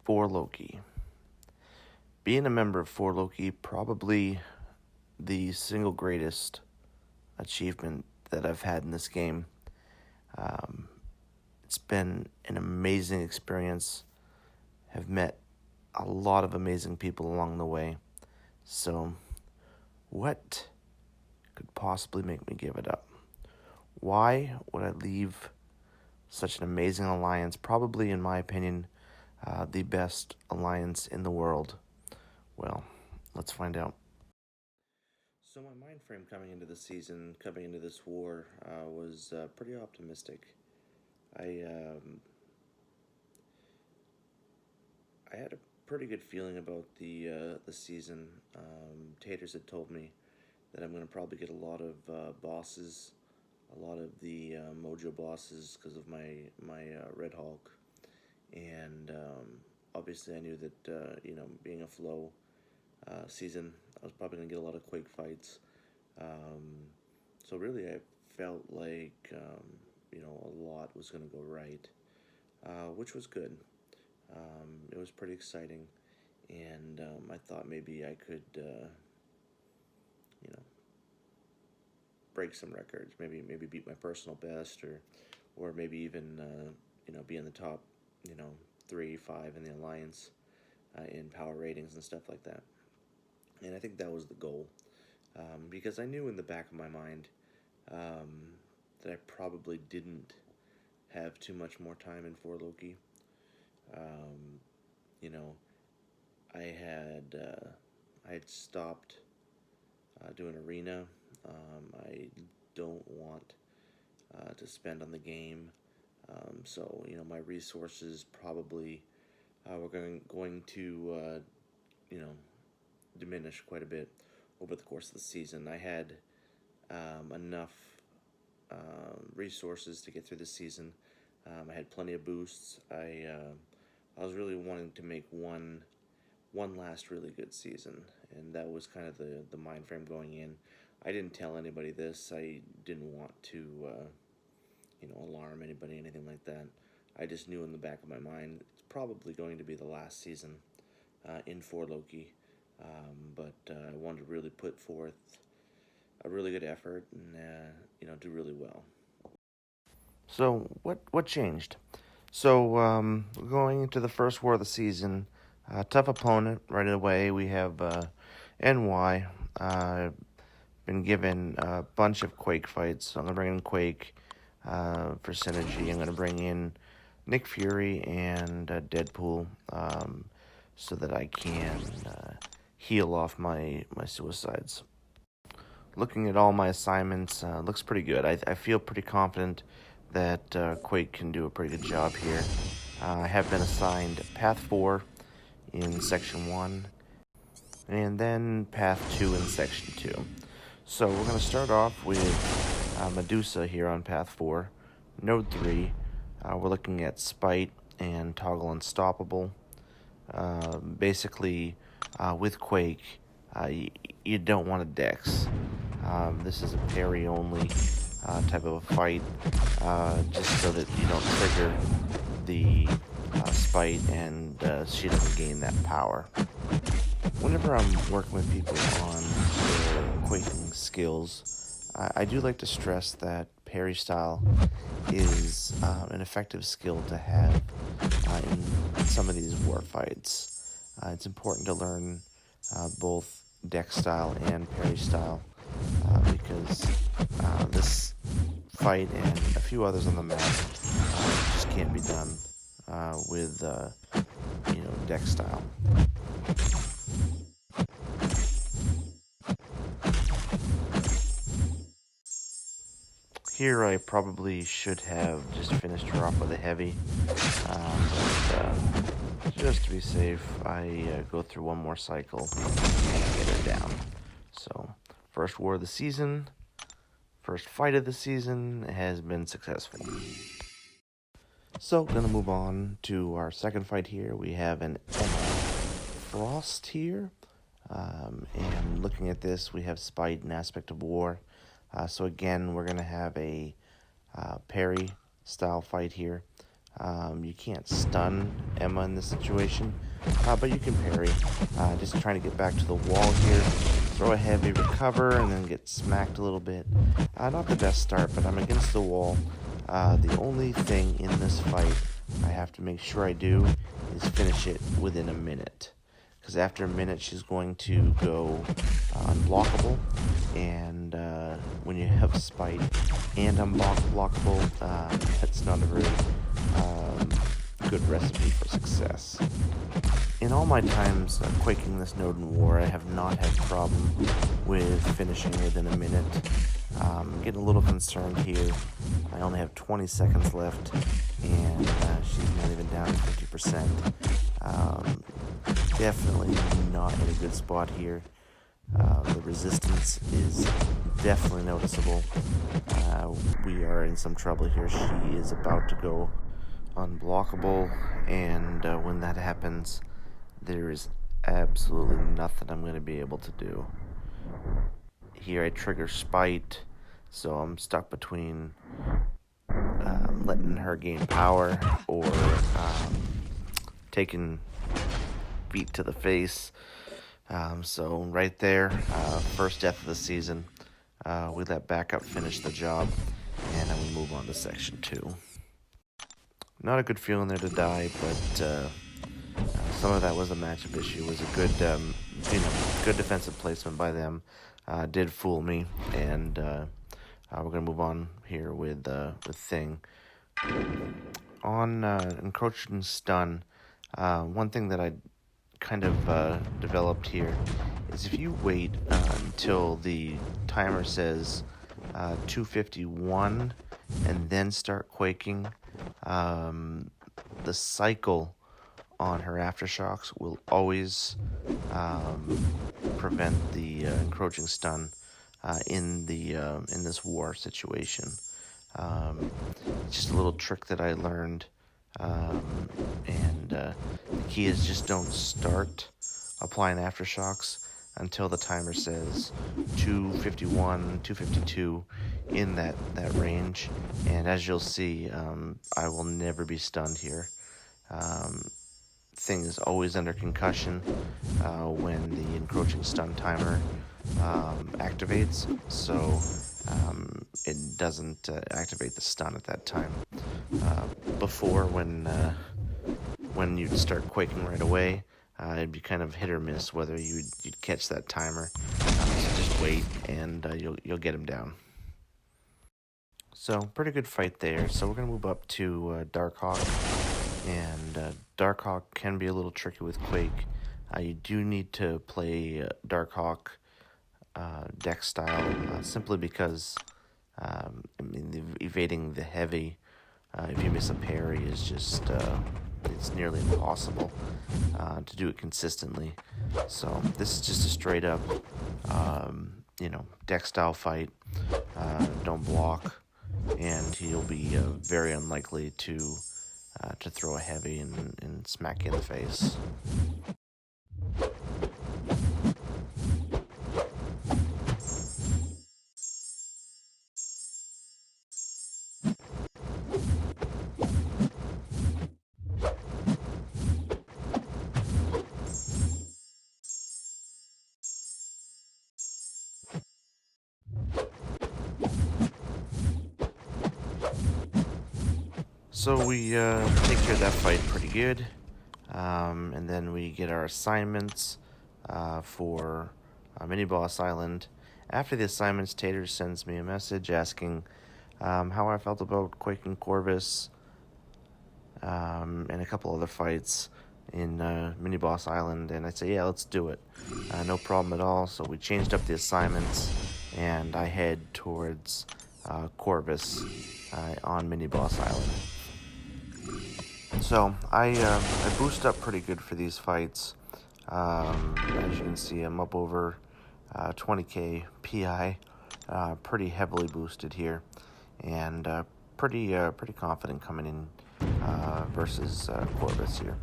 For Loki. Being a member of For Loki, probably the single greatest achievement that I've had in this game. Um, it's been an amazing experience. Have met a lot of amazing people along the way. So, what could possibly make me give it up? Why would I leave such an amazing alliance? Probably, in my opinion, the best alliance in the world. Well, let's find out. So my mind frame coming into the season, coming into this war, was pretty optimistic. I I had a pretty good feeling about the season. Taters had told me that I'm going to probably get a lot of bosses, a lot of the Mojo bosses because of my Red Hulk, and obviously I knew that being a flow season, I was probably going to get a lot of Quake fights. Um, so really, I felt like a lot was going to go right, which was good. It was pretty exciting, and I thought maybe I could, you know, break some records. Maybe beat my personal best, or maybe even be in the top, 3, 5 in the alliance in power ratings and stuff like that. And I think that was the goal, because I knew in the back of my mind that I probably didn't have too much more time in For Loki. Um, you know, I had stopped doing arena. I don't want to spend on the game, so my resources probably were going to diminish quite a bit over the course of the season. I had enough resources to get through the season. I had plenty of boosts. I was really wanting to make one last really good season, and that was kind of the mind frame going in. I didn't tell anybody this. I didn't want to alarm anybody, anything like that. I just knew in the back of my mind it's probably going to be the last season in For Loki, but I wanted to really put forth a really good effort and do really well. So what changed? So going into the first war of the season, tough opponent right away. We have NY. Been given a bunch of Quake fights. So I'm gonna bring in Quake for synergy. I'm gonna bring in Nick Fury and Deadpool so that I can heal off my suicides. Looking at all my assignments, looks pretty good. I feel pretty confident that Quake can do a pretty good job here. I have been assigned Path 4 in Section 1, and then Path 2 in Section 2. So we're going to start off with Medusa here on Path 4. Node 3, we're looking at Spite and Toggle Unstoppable. Basically, with Quake, you don't want a Dex. This is a parry-only type of a fight, just so that you don't trigger the Spite and she doesn't gain that power. Whenever I'm working with people on their Quaking skills, I do like to stress that parry style is an effective skill to have in some of these war fights. It's important to learn both dex style and parry style because this fight and a few others on the map just can't be done with dex style. Here I probably should have just finished her off with a heavy, but just to be safe, I go through one more cycle and get her down. So, first war of the season, first fight of the season has been successful. So, gonna move on to our second fight here. We have an Emma Frost here, and looking at this, we have Spite and Aspect of War. So again, we're going to have a parry style fight here. You can't stun Emma in this situation, but you can parry. Just trying to get back to the wall here, throw a heavy, recover, and then get smacked a little bit. Not the best start, but I'm against the wall. The only thing in this fight I have to make sure I do is finish it within a minute. Because after a minute, she's going to go unblockable. And when you have Spite and unblockable, that's not a very good recipe for success. In all my times quaking this node in war, I have not had a problem with finishing within a minute. I'm getting a little concerned here. I only have 20 seconds left, and she's not even down to 50%. Definitely not in a good spot here. The resistance is definitely noticeable. We are in some trouble here. She is about to go unblockable, and when that happens, there is absolutely nothing I'm going to be able to do. Here I trigger Spite, so I'm stuck between letting her gain power or taking beat to the face. So right there, first death of the season. We let backup finish the job, and then we move on to section 2. Not a good feeling there to die, but some of that was a matchup issue. It was a good, good defensive placement by them. Did fool me, and we're gonna move on here with Thing. On encroaching stun, one thing that I kind of developed here is if you wait until the timer says 251 and then start quaking, the cycle on her aftershocks will always prevent the encroaching stun in this war situation. Just a little trick that I learned, and the key is just don't start applying aftershocks until the timer says 251, 252 in that range. And as you'll see, I will never be stunned here. Thing is always under concussion when the encroaching stun timer activates, so it doesn't activate the stun at that time. Before, when you'd start quaking right away, it'd be kind of hit or miss whether you'd catch that timer. So just wait, and you'll get him down. So pretty good fight there. So we're gonna move up to Darkhawk, and Darkhawk can be a little tricky with Quake. You do need to play Darkhawk deck style, simply because evading the heavy, if you miss a parry, is just it's nearly impossible to do it consistently. So this is just a straight up deck style fight. Don't block, and he'll be very unlikely to throw a heavy and smack you in the face. So we take care of that fight pretty good, and then we get our assignments for Mini Boss Island. After the assignments, Tater sends me a message asking how I felt about Quake and Corvus, and a couple other fights in Mini Boss Island, and I say, yeah, let's do it. No problem at all. So we changed up the assignments, and I head towards Corvus on Mini Boss Island. So I boost up pretty good for these fights. As you can see, I'm up over 20k PI, pretty heavily boosted here, and pretty confident coming in versus Corvus here.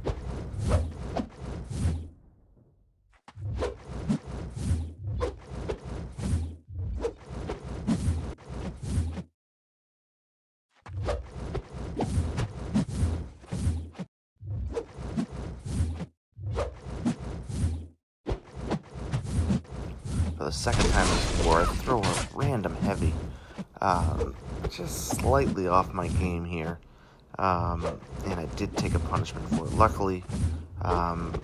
for the second time this war. I throw a random heavy. Just slightly off my game here. And I did take a punishment for it. Luckily, the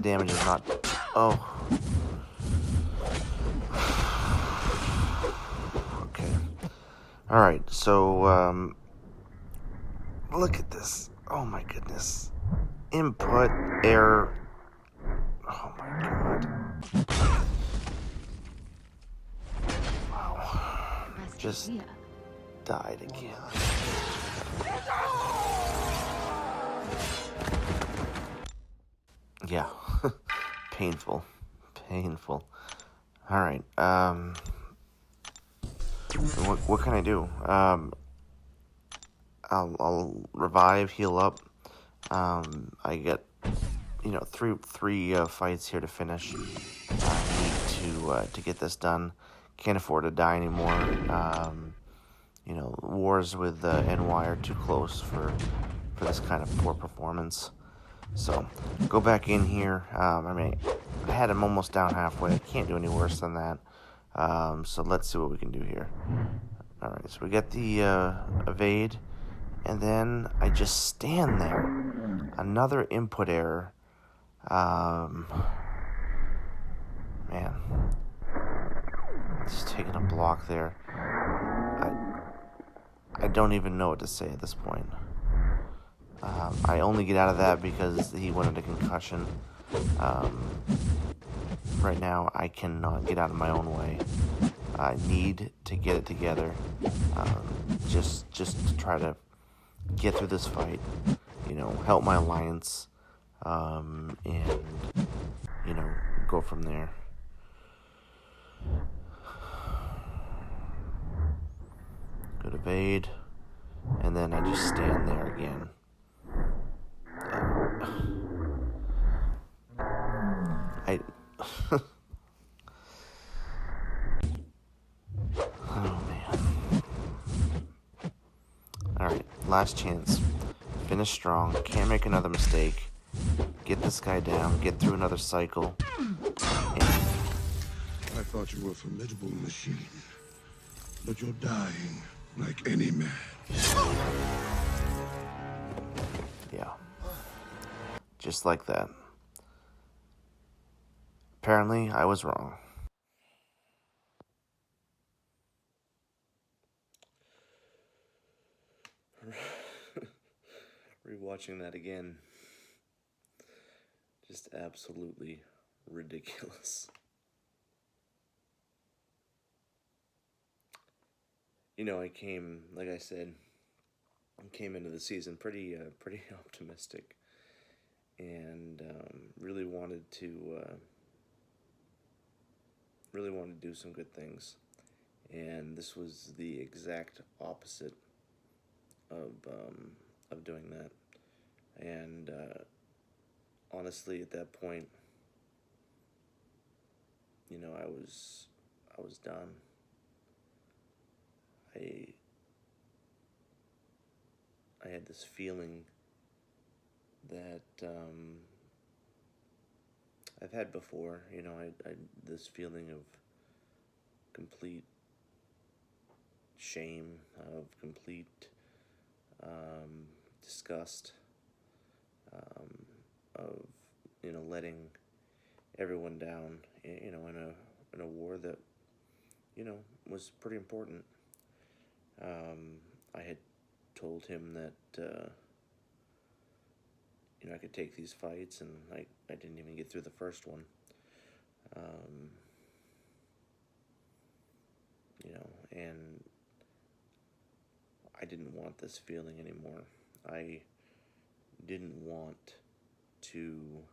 damage is not... Oh. Okay. Alright, so, look at this. Oh my goodness. Input, error. Oh my god. Wow. Just died again. Yeah. Painful. Alright, what can I do? I'll revive, heal up. I get, three fights here to finish. I need to get this done. Can't afford to die anymore. Wars with NY are too close for this kind of poor performance. So, go back in here. I had him almost down halfway. I can't do any worse than that. So let's see what we can do here. Alright, so we get the evade, and then I just stand there. Another input error. Man. Just taking a block there. I don't even know what to say at this point. I only get out of that because he wanted a concussion. Right now, I cannot get out of my own way. I need to get it together, just to try to get through this fight. Help my alliance, and go from there. Good evade, and then I just stand there again. Oh man. Alright, last chance. Finish strong, can't make another mistake. Get this guy down, get through another cycle. I thought you were a formidable machine, but you're dying like any man. Yeah. Just like that. Apparently, I was wrong. Rewatching that again. Just absolutely ridiculous. I came into the season pretty optimistic, and really wanted to do some good things, and this was the exact opposite of doing that. And honestly, at that point, I was done. I had this feeling that I've had before. I this feeling of complete shame, of complete disgust, of letting everyone down. In a war that was pretty important. I had told him that I could take these fights, and I didn't even get through the first one. And I didn't want this feeling anymore. I didn't want to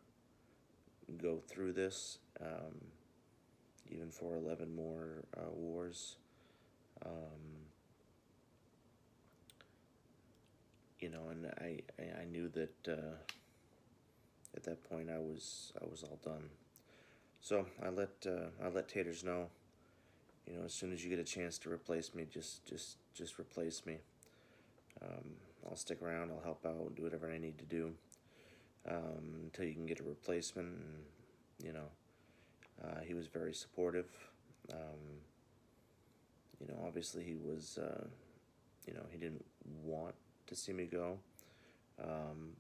go through this, even for 11 more wars. And I knew that at that point I was all done. So I let Taters know, as soon as you get a chance to replace me, just replace me. I'll stick around, I'll help out, do whatever I need to do, until you can get a replacement. And He was very supportive. Um, Obviously he was, he didn't want to see me go. Um,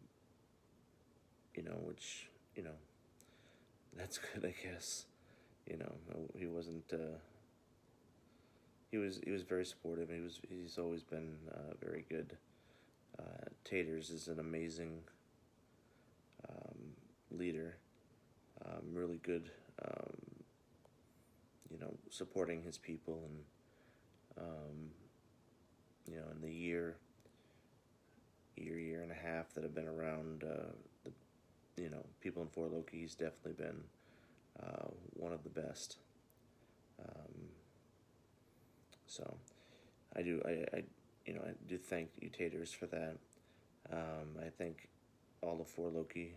which, that's good, I guess. He wasn't. He was very supportive. He's always been very good. Taters is an amazing leader. Really good. Supporting his people, and in the year and a half that I've been around, people in Fort Loki, he's definitely been one of the best. Um, so I do thank you Taters for that. I thank all of Fort Loki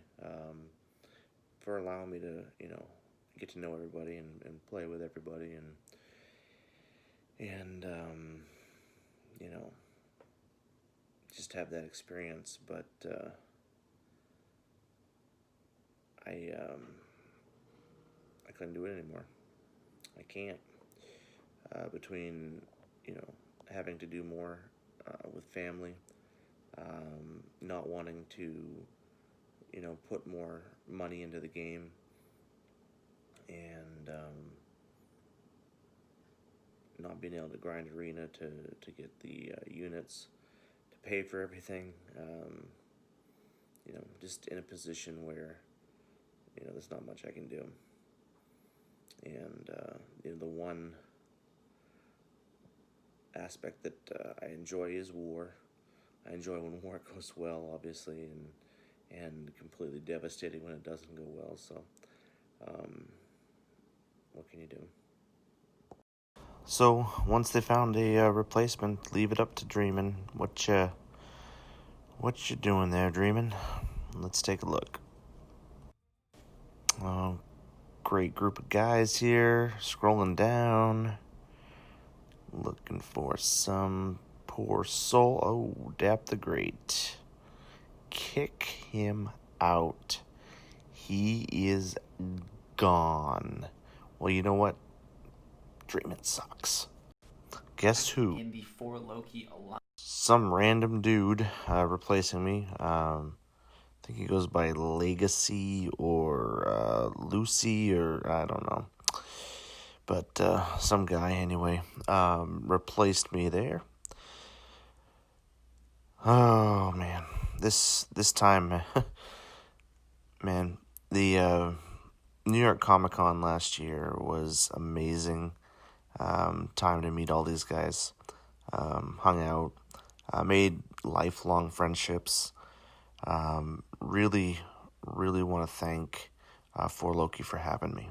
for allowing me to, get to know everybody and play with everybody and just have that experience. But I couldn't do it anymore. I can't. Between having to do more with family, not wanting to put more money into the game, and not being able to grind arena to get the units to pay for everything. Just in a position where there's not much I can do. And the one aspect that I enjoy is war. I enjoy when war goes well, obviously, and completely devastating when it doesn't go well. So, what can you do? So once they found a replacement, leave it up to Dreamin'. What you doing there, Dreamin'? Let's take a look. Oh, great group of guys here. Scrolling down, looking for some poor soul. Oh, Dap the Great. Kick him out. He is gone. Well, you know what? Dreamin' sucks. Guess who? In the For Loki alliance. Some random dude replacing me. I think he goes by Legacy or Lucy, or I don't know. But some guy anyway replaced me there. Oh man, this time, man, the New York Comic Con last year was amazing. Time to meet all these guys. Hung out, made lifelong friendships. Really want to thank For Loki for having me.